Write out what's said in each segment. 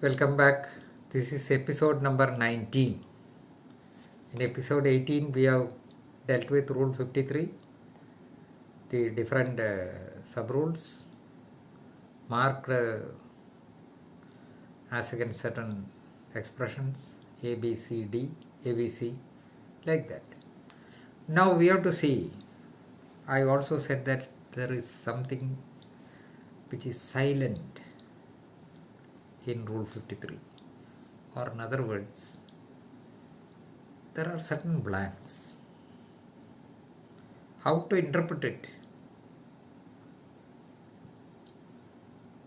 Welcome back. This is episode number 19. In episode 18, we have dealt with Rule 53, the different sub-rules marked as against certain expressions A, B, C, D, A, B, C, like that. Now we have to see, I also said that there is something which is silent in Rule 53, or in other words, there are certain blanks. How to interpret it?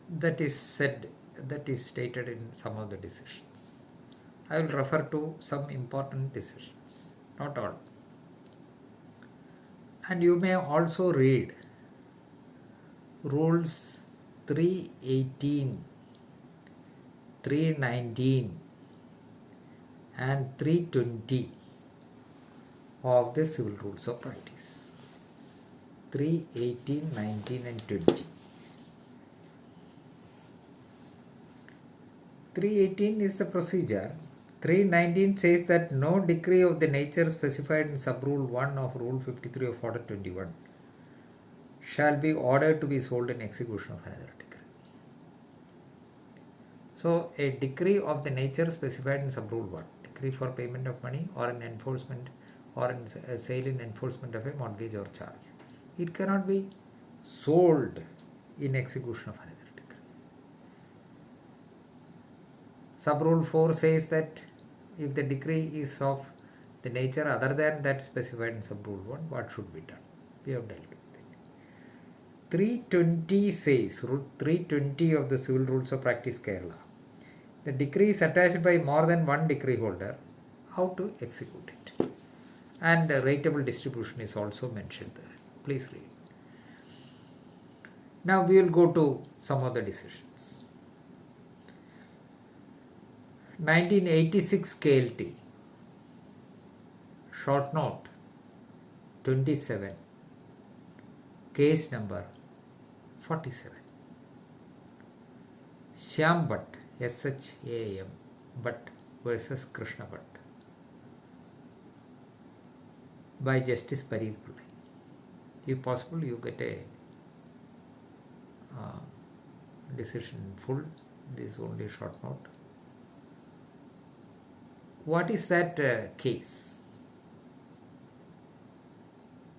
That is stated in some of the decisions. I will refer to some important decisions, not all. And you may also read rules 318, 319 and 320 of the Civil Rules of Practice. 318, 19 and 20. 318 is the procedure. 319 says that no decree of the nature specified in sub-rule 1 of Rule 53 of Order 21 shall be ordered to be sold in execution of another decree. So, a decree of the nature specified in sub-rule 1, decree for payment of money or an enforcement or in sale in enforcement of a mortgage or charge, it cannot be sold in execution of another decree. Sub-rule 4 says that if the decree is of the nature other than that specified in sub-rule 1, what should be done? We have dealt with it. 320 says, Rule 320 of the Civil Rules of Practice Kerala, the decree is attached by more than one decree holder, how to execute it. And rateable distribution is also mentioned there. Please read. Now we will go to some of the decisions. 1986 KLT, short note 27, case number 47. Shyam Bhatt, SHAM Bhatt versus Krishna Bhatt, by Justice Pareeth Pillai. If possible, you get a decision in full. This is only a short note. What is that case?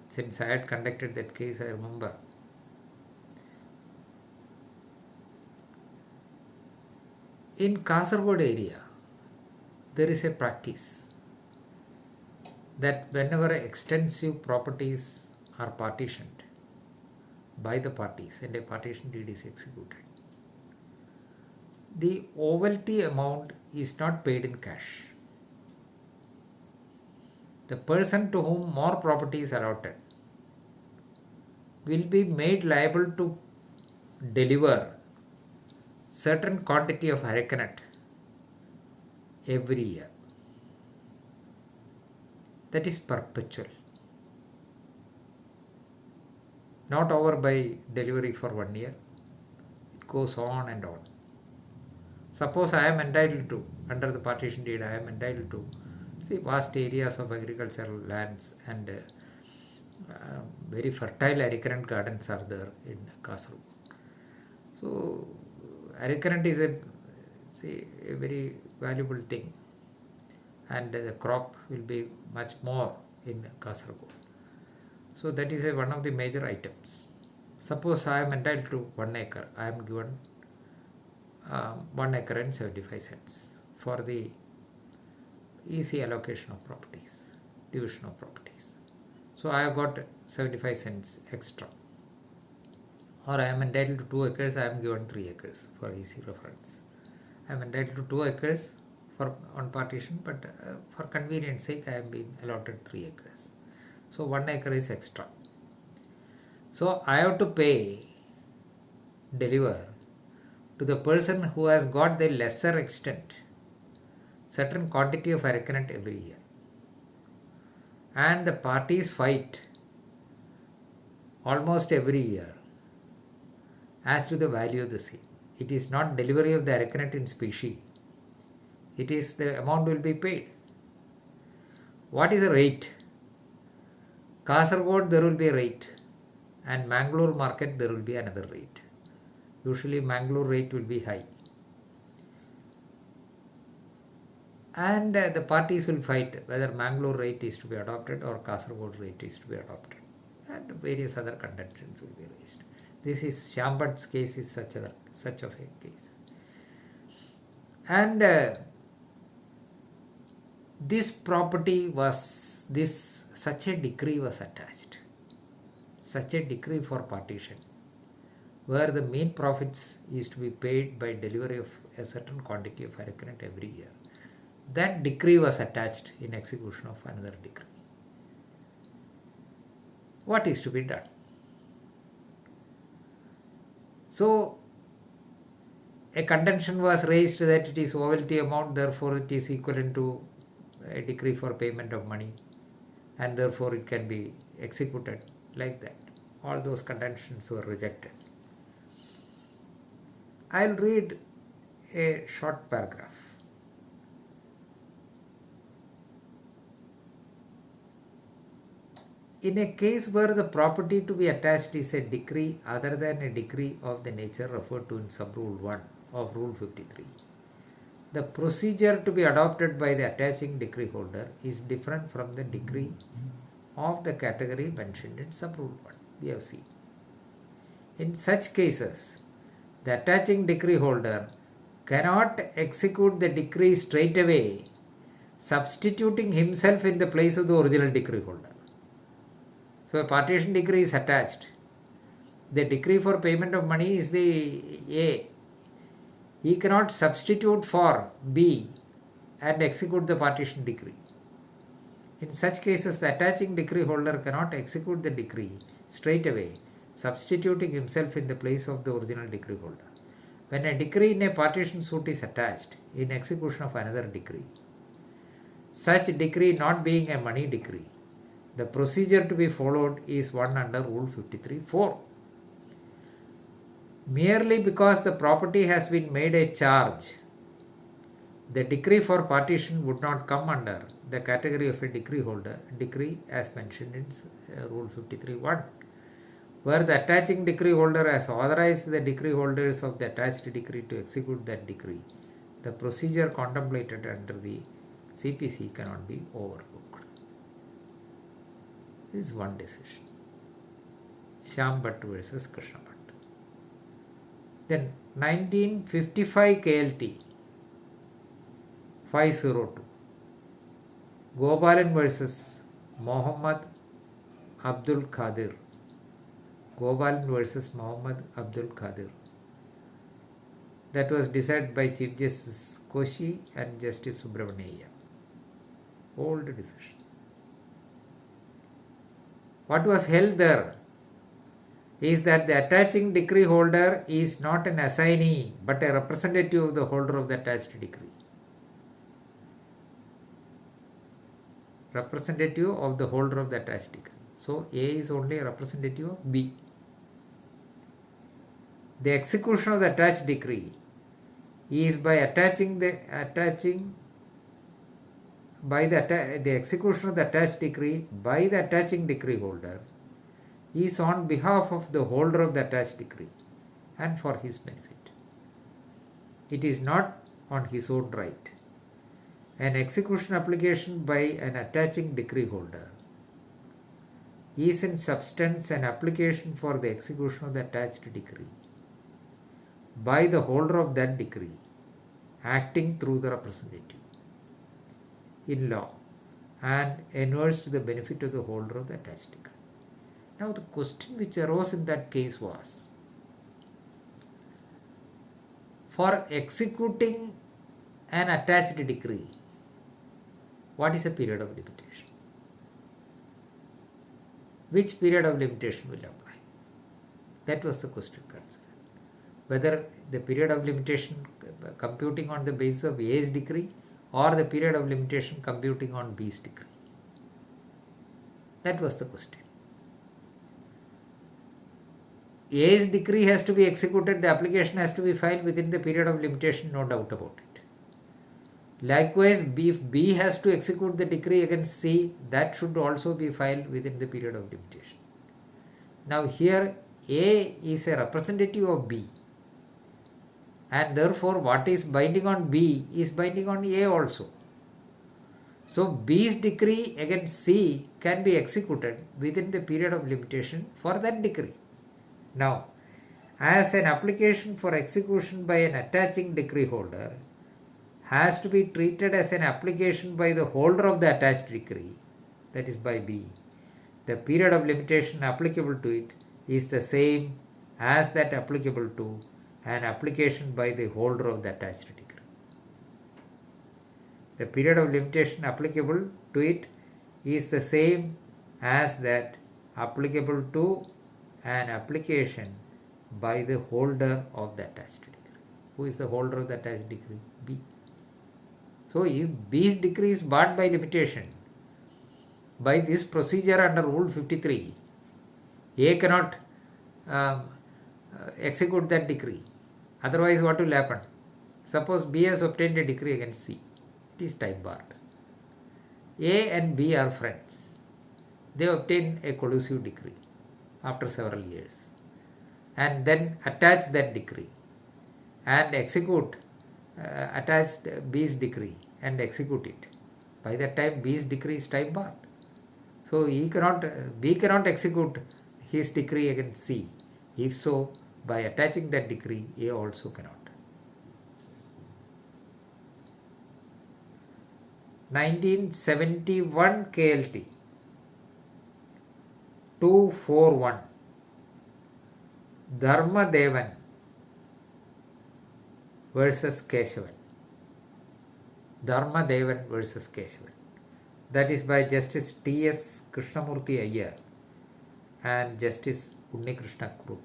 Since I had conducted that case, I remember. In Kasaragod area, there is a practice that whenever extensive properties are partitioned by the parties and a partition deed is executed, the ovalty amount is not paid in cash. The person to whom more property is allotted will be made liable to deliver certain quantity of arecanut every year. That is perpetual, not over by delivery for 1 year. It goes on and on. Suppose I am entitled to, under the partition deed, I am entitled to vast areas of agricultural lands and very fertile arecanut gardens are there in Kasaragod. So arecanut is a very valuable thing, and the crop will be much more in Kasaragod. So that is one of the major items. Suppose I am entitled to 1 acre. I am given 1 acre and 75 cents for the easy allocation of properties, division of properties. So I have got 75 cents extra. Or I am entitled to 2 acres, I am given 3 acres for easy reference. I am entitled to 2 acres on partition, but for convenience sake I am being allotted 3 acres. So 1 acre is extra. So I have to deliver to the person who has got the lesser extent certain quantity of arecanut every year. And the parties fight almost every year as to the value of the same. it is not delivery of the recurrent in specie. It is the amount will be paid. What is the rate? Kasaragod there will be a rate, and Mangalore market there will be another rate. Usually Mangalore rate will be high. And the parties will fight whether Mangalore rate is to be adopted or Kasaragod rate is to be adopted. And various other contentions will be raised. This is Shyam Bhatt's case is such of a case. And this property was, such a decree was attached. Such a decree for partition, where the main profits is to be paid by delivery of a certain quantity of recurrent every year. That decree was attached in execution of another decree. What is to be done? So, a contention was raised that it is OLT amount, therefore it is equivalent to a decree for payment of money, and therefore it can be executed like that. All those contentions were rejected. I'll read a short paragraph. In a case where the property to be attached is a decree other than a decree of the nature referred to in sub-rule 1 of Rule 53, the procedure to be adopted by the attaching decree holder is different from the decree of the category mentioned in sub-rule 1. We have seen. In such cases, the attaching decree holder cannot execute the decree straight away, substituting himself in the place of the original decree holder. So a partition decree is attached. The decree for payment of money is the A. He cannot substitute for B and execute the partition decree. In such cases, the attaching decree holder cannot execute the decree straight away, substituting himself in the place of the original decree holder. When a decree in a partition suit is attached in execution of another decree, such decree not being a money decree, the procedure to be followed is one under Rule 53.4. Merely because the property has been made a charge, the decree for partition would not come under the category of a decree as mentioned in Rule 53.1, where the attaching decree holder has authorized the decree holders of the attached decree to execute that decree. The procedure contemplated under the CPC cannot be overlooked. This is one decision. Shyam Bhatt versus Krishna Bhatt. Then 1955 KLT 502. Gopalan versus Muhammad Abdul Qadir. Gopalan versus Muhammad Abdul Qadir. That was decided by Chief Justice Koshi and Justice Subramanian. Old decision. What was held there is that the attaching decree holder is not an assignee but a representative of the holder of the attached decree. Representative of the holder of the attached decree. So A is only a representative of B. The execution of the attached decree is by the execution of the attached decree by the attaching decree holder is on behalf of the holder of the attached decree and for his benefit. It is not on his own right. An execution application by an attaching decree holder is in substance an application for the execution of the attached decree by the holder of that decree acting through the representative in law and inures to the benefit of the holder of the attached decree. Now the question which arose in that case was, for executing an attached decree, what is the period of limitation? Which period of limitation will apply? That was the question concerned. Whether the period of limitation computing on the basis of A's decree or the period of limitation computing on B's decree. That was the question. A's decree has to be executed, the application has to be filed within the period of limitation, no doubt about it. Likewise, if B has to execute the decree against C, that should also be filed within the period of limitation. Now here A is a representative of B, and therefore what is binding on B is binding on A also. So B's decree against C can be executed within the period of limitation for that decree. Now, as an application for execution by an attaching decree holder has to be treated as an application by the holder of the attached decree, that is by B, the period of limitation applicable to it is the same as that applicable to an application by the holder of the attached decree. The period of limitation applicable to it is the same as that applicable to an application by the holder of the attached decree. Who is the holder of the attached decree? B. So if B's decree is barred by limitation, by this procedure under Rule 53, A cannot execute that decree. Otherwise, what will happen? Suppose B has obtained a decree against C. It is time barred. A and B are friends. They obtain a collusive decree after several years and then attach that decree and execute, attach B's decree and execute it. By that time, B's decree is time barred. So B cannot execute his decree against C. If so, by attaching that decree, A also cannot. 1971 KLT 241 Dharmadevan versus Keshavan. Dharmadevan versus Keshavan. That is by Justice T.S. Krishnamurthy Iyer and Justice Unnikrishna Krupp.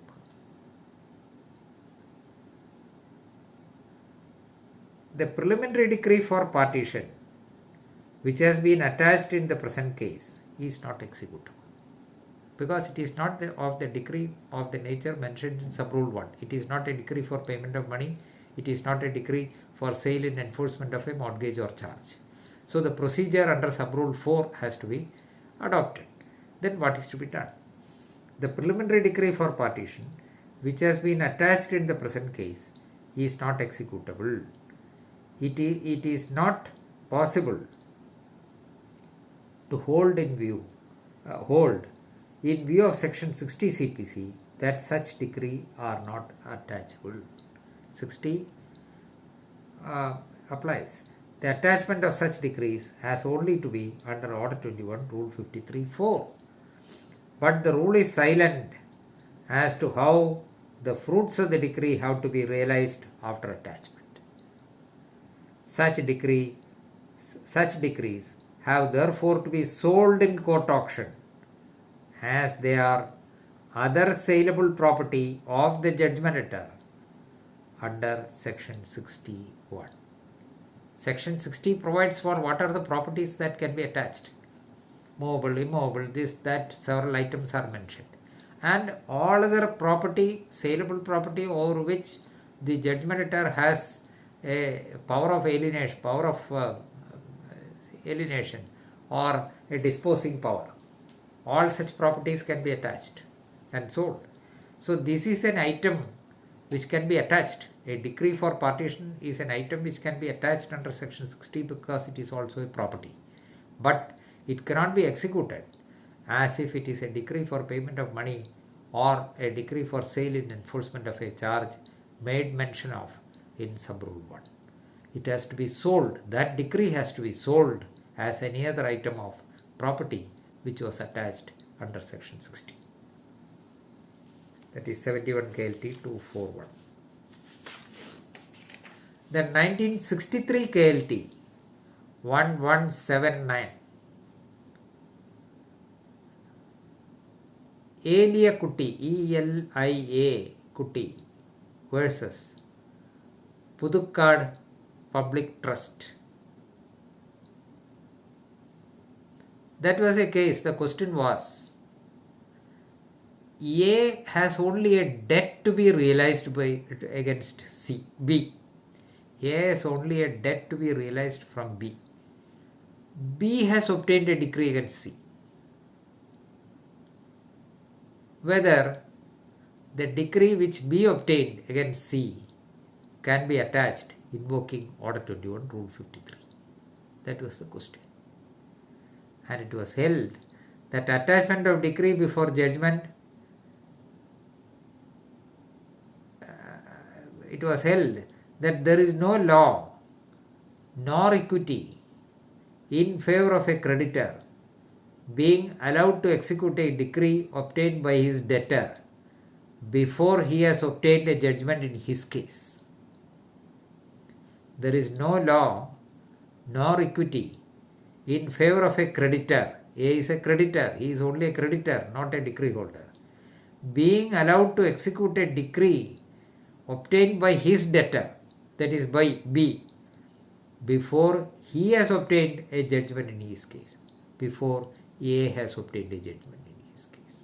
The preliminary decree for partition, which has been attached in the present case, is not executable because it is not of the decree of the nature mentioned in Sub-Rule 1. It is not a decree for payment of money. It is not a decree for sale and enforcement of a mortgage or charge. So the procedure under Sub-Rule 4 has to be adopted. Then what is to be done? The preliminary decree for partition, which has been attached in the present case, is not executable. It is not possible to hold in view of section 60 CPC that such decree are not attachable. 60 applies. The attachment of such decrees has only to be under Order 21, Rule 53.4. But the rule is silent as to how the fruits of the decree have to be realized after attachment. Such decrees have therefore to be sold in court auction as they are other saleable property of the judgmentator under section 61. Section 60 provides for what are the properties that can be attached. Movable, immovable, this, that, several items are mentioned. And all other property, saleable property over which the judgmentator has a power of alienation, or a disposing power. All such properties can be attached and sold. So this is an item which can be attached. A decree for partition is an item which can be attached under section 60 because it is also a property. But it cannot be executed as if it is a decree for payment of money or a decree for sale and enforcement of a charge made mention of in Sub-Rule 1. It has to be sold. That decree has to be sold as any other item of property which was attached under section 60. That is 71 KLT 241. Then 1963 KLT 1179. Elia Kutty, ELIA Kutty versus Pudukkad Public Trust. That was a case. The question was, A has only a debt to be realized against B. A has only a debt to be realized from B. B has obtained a decree against C. Whether the decree which B obtained against C can be attached invoking Order 21, Rule 53. That was the question. And it was held that attachment of decree before judgment, it was held that there is no law nor equity in favor of a creditor being allowed to execute a decree obtained by his debtor before he has obtained a judgment in his case. There is no law nor equity in favor of a creditor. A is a creditor, he is only a creditor, not a decree holder, being allowed to execute a decree obtained by his debtor, that is by B, before he has obtained a judgment in his case, before A has obtained a judgment in his case.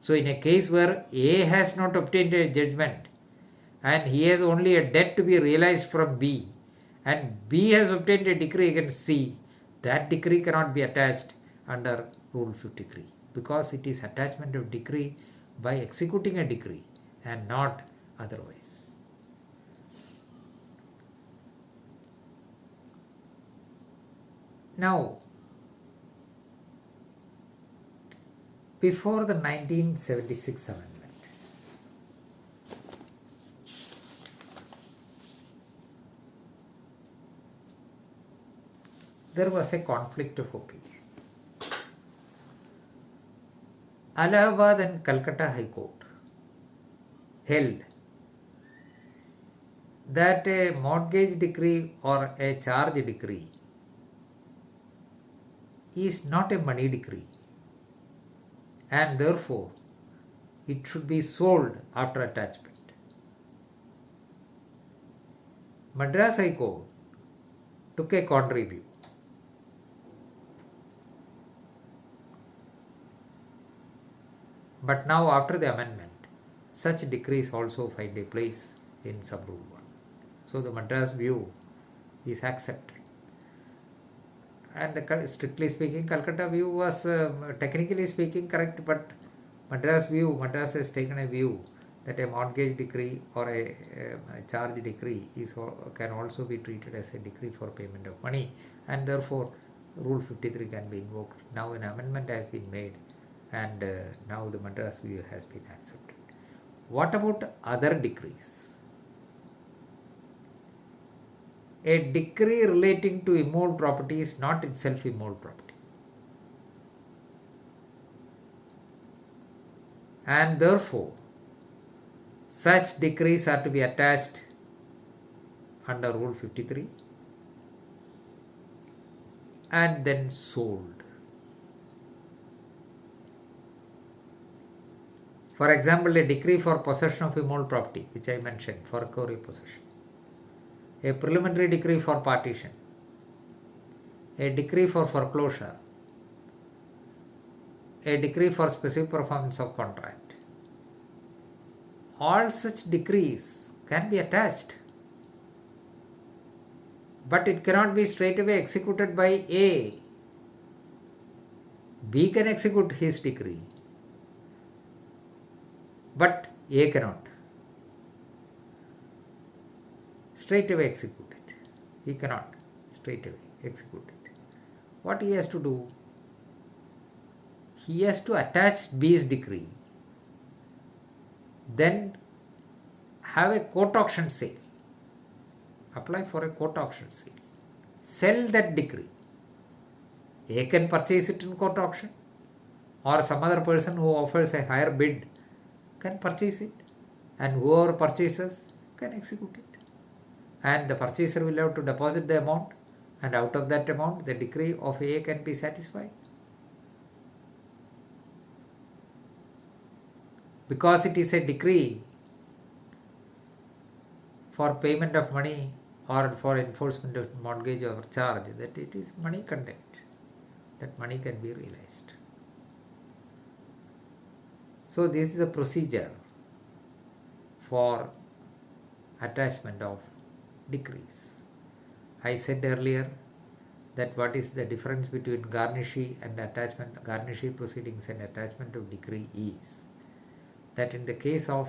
So in a case where A has not obtained a judgment and he has only a debt to be realized from B, and B has obtained a decree against C, that decree cannot be attached under Rule 53 because it is attachment of decree by executing a decree and not otherwise. Now, before the 1976 amendment, there was a conflict of opinion. Allahabad and Calcutta High Court held that a mortgage decree or a charge decree is not a money decree and therefore it should be sold after attachment. Madras High Court took a contrary view. But now after the amendment, such decrees also find a place in Sub-Rule 1. So the Madras view is accepted. And strictly speaking, Calcutta view was technically speaking correct, but Madras has taken a view that a mortgage decree or a charge decree can also be treated as a decree for payment of money, and therefore Rule 53 can be invoked. Now an amendment has been made and now the Madras view has been accepted. What about other decrees? A decree relating to immoved property is not itself immoved property. And therefore, such decrees are to be attached under Rule 53 and then sold. For example, a decree for possession of immoved property, which I mentioned, for recovery possession. A preliminary decree for partition. A decree for foreclosure. A decree for specific performance of contract. All such decrees can be attached, but it cannot be straightaway executed by A. B can execute his decree, but A cannot straightaway execute it. He cannot straightaway execute it. What he has to do? He has to attach B's decree, then have a court auction sale. Apply for a court auction sale. Sell that decree. A can purchase it in court auction, or some other person who offers a higher bid can purchase it, and whoever purchases can execute it. And the purchaser will have to deposit the amount, and out of that amount the decree of A can be satisfied. Because it is a decree for payment of money or for enforcement of mortgage or charge, that it is money content, that money can be realized. So this is the procedure for attachment of decrees. I said earlier that what is the difference between garnishee and attachment, garnishee proceedings and attachment of decree is that in the case of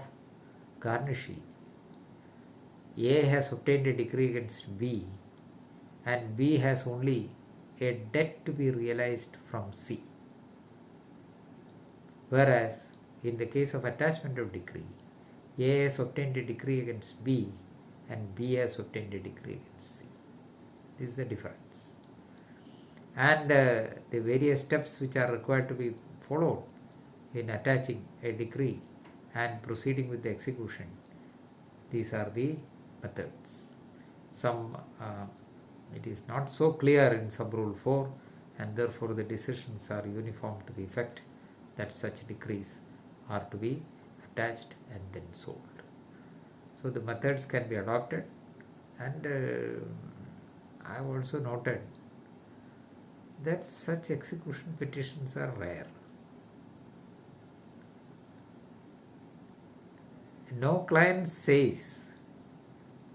garnishee, A has obtained a decree against B and B has only a debt to be realized from C. Whereas in the case of attachment of decree, A has obtained a decree against B and B has obtained a decree against C. This is the difference. And the various steps which are required to be followed in attaching a decree and proceeding with the execution, these are the methods. Some it is not so clear in Sub Rule 4, and therefore the decisions are uniform to the effect that such decrees are to be attached and then sold. So the methods can be adopted, and I have also noted that such execution petitions are rare. No client says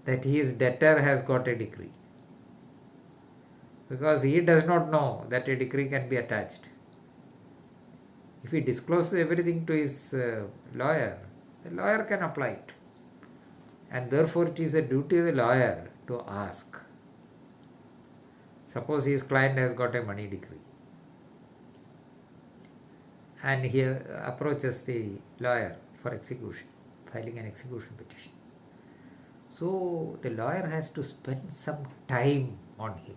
that his debtor has got a decree, because he does not know that a decree can be attached. If he discloses everything to his lawyer, the lawyer can apply it. And therefore it is a duty of the lawyer to ask. Suppose his client has got a money decree and he approaches the lawyer for execution, filing an execution petition. So the lawyer has to spend some time on him.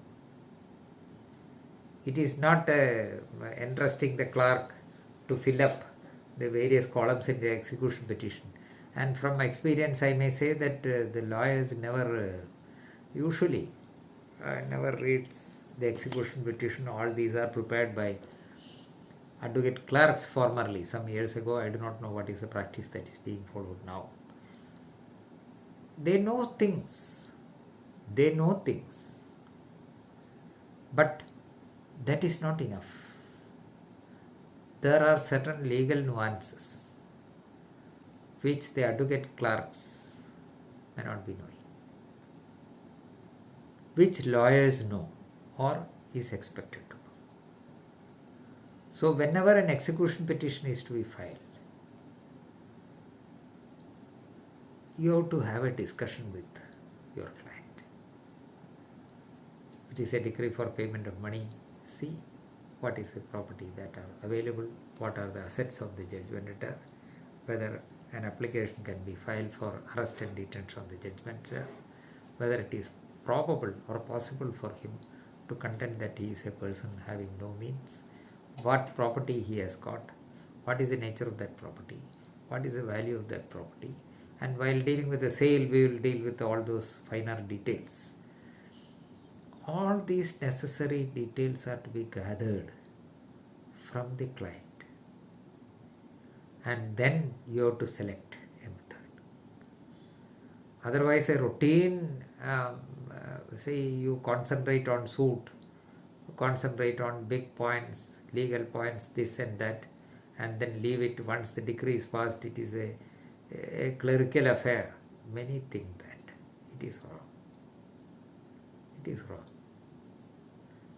It is not entrusting the clerk to fill up the various columns in the execution petition. And from my experience, I may say that the lawyers never reads the execution petition. All these are prepared by advocate clerks formerly, some years ago. I do not know what is the practice that is being followed now. They know things. But that is not enough. There are certain legal nuances which the advocate clerks may not be knowing, which lawyers know or is expected to know. So whenever an execution petition is to be filed, you have to have a discussion with your client. If it is a decree for payment of money, see what is the property that are available, what are the assets of the judgment debtor, whether an application can be filed for arrest and detention of the judgment debtor, whether it is probable or possible for him to contend that he is a person having no means, what property he has got, what is the nature of that property, what is the value of that property. And while dealing with the sale, we will deal with all those finer details. All these necessary details are to be gathered from the client, and then you have to select a method. Otherwise, a routine, say you concentrate on suit, concentrate on big points, legal points, this and that, and then leave it. Once the decree is passed, it is a clerical affair. Many think that it is wrong. It is wrong.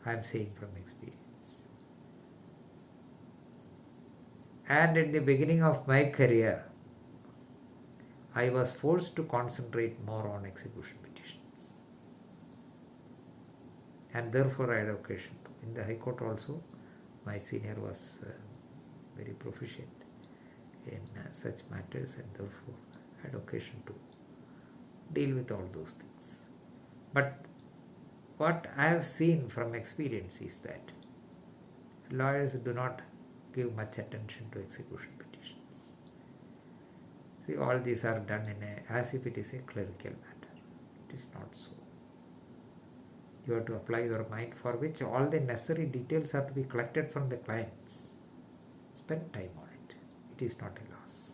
I am saying from experience. And at the beginning of my career, I was forced to concentrate more on execution petitions. And therefore I had occasion to. In the High Court also, my senior was very proficient in such matters, and therefore I had occasion to deal with all those things. But what I have seen from experience is that lawyers do not give much attention to execution petitions. See, all these are done as if it is a clerical matter. It is not so. You have to apply your mind, for which all the necessary details are to be collected from the clients. Spend time on it. It is not a loss.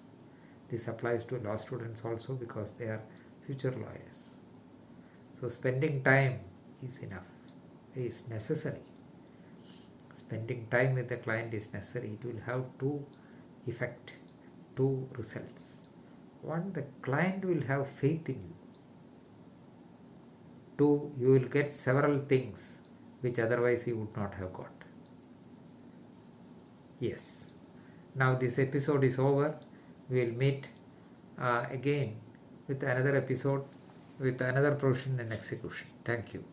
This applies to law students also, because they are future lawyers. So spending time is enough, is necessary. Spending time with the client is necessary. It will have two effects. two results. One, the client will have faith in you. Two, you will get several things which otherwise he would not have got. Yes. Now this episode is over. We will meet again with another episode with another provision and execution. Thank you.